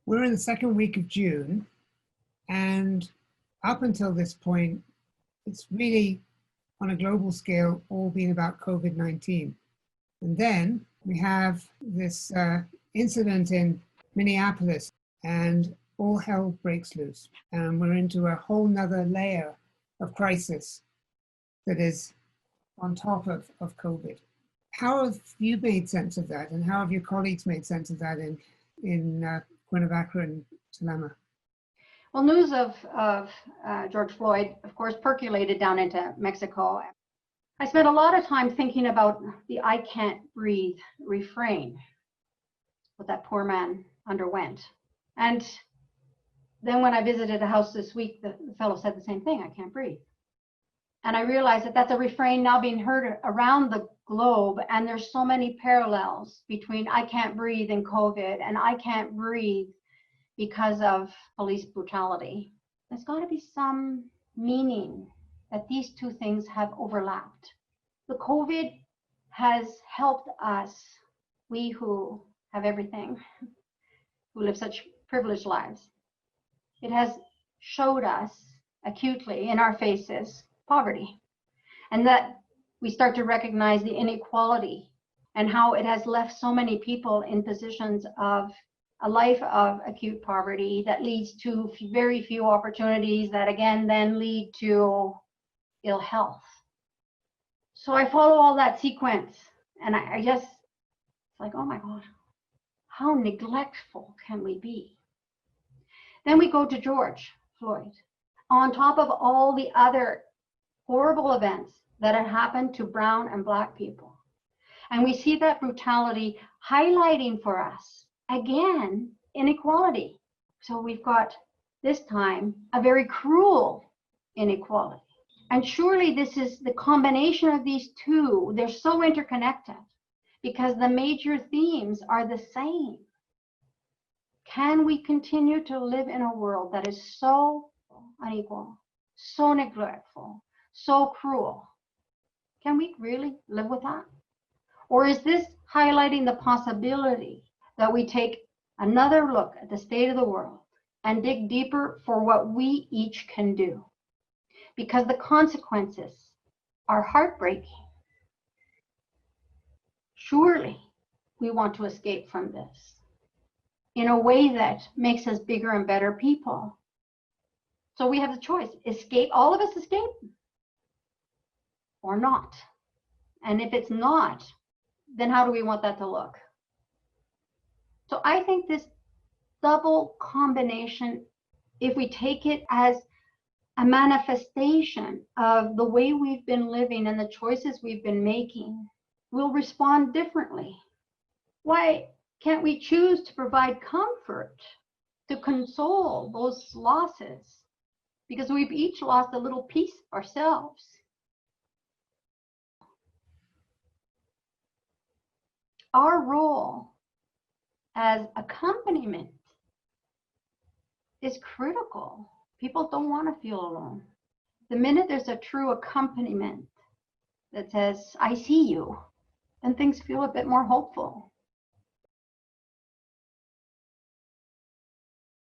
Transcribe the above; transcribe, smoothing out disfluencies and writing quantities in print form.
We're in the second week of June, and up until this point, it's really, on a global scale, all been about COVID-19. And then we have this incident in Minneapolis, and all hell breaks loose. And we're into a whole nother layer of crisis that is on top of COVID. How have you made sense of that, and how have your colleagues made sense of that in Cuernavaca and Tulama? Well, news of George Floyd, of course, percolated down into Mexico. I spent a lot of time thinking about the "I can't breathe" refrain, what that poor man underwent. And then when I visited a house this week, the fellow said the same thing, "I can't breathe." And I realized that that's a refrain now being heard around the globe, and there's so many parallels between "I can't breathe" and COVID, and "I can't breathe" because of police brutality. There's got to be some meaning that these two things have overlapped. The COVID has helped us, we who have everything, who live such privileged lives. It has showed us acutely in our faces poverty, and that we start to recognize the inequality and how it has left so many people in positions of a life of acute poverty that leads to very few opportunities that again then lead to ill health. So I follow all that sequence, and I just, it's like, oh my God, how neglectful can we be? Then we go to George Floyd. On top of all the other horrible events that had happened to brown and black people. And we see that brutality highlighting for us, again, inequality. So we've got, this time, a very cruel inequality. And surely this is the combination of these two. They're so interconnected because the major themes are the same. Can we continue to live in a world that is so unequal, so neglectful, so cruel? Can we really live with that? Or is this highlighting the possibility that we take another look at the state of the world and dig deeper for what we each can do? Because the consequences are heartbreaking. Surely we want to escape from this in a way that makes us bigger and better people. So we have the choice, escape, all of us escape, or not. And if it's not, then how do we want that to look? So I think this double combination, if we take it as a manifestation of the way we've been living and the choices we've been making, we'll respond differently. Why can't we choose to provide comfort, to console those losses? Because we've each lost a little piece ourselves. Our role as accompaniment is critical. People don't want to feel alone. The minute there's a true accompaniment that says, "I see you," then things feel a bit more hopeful.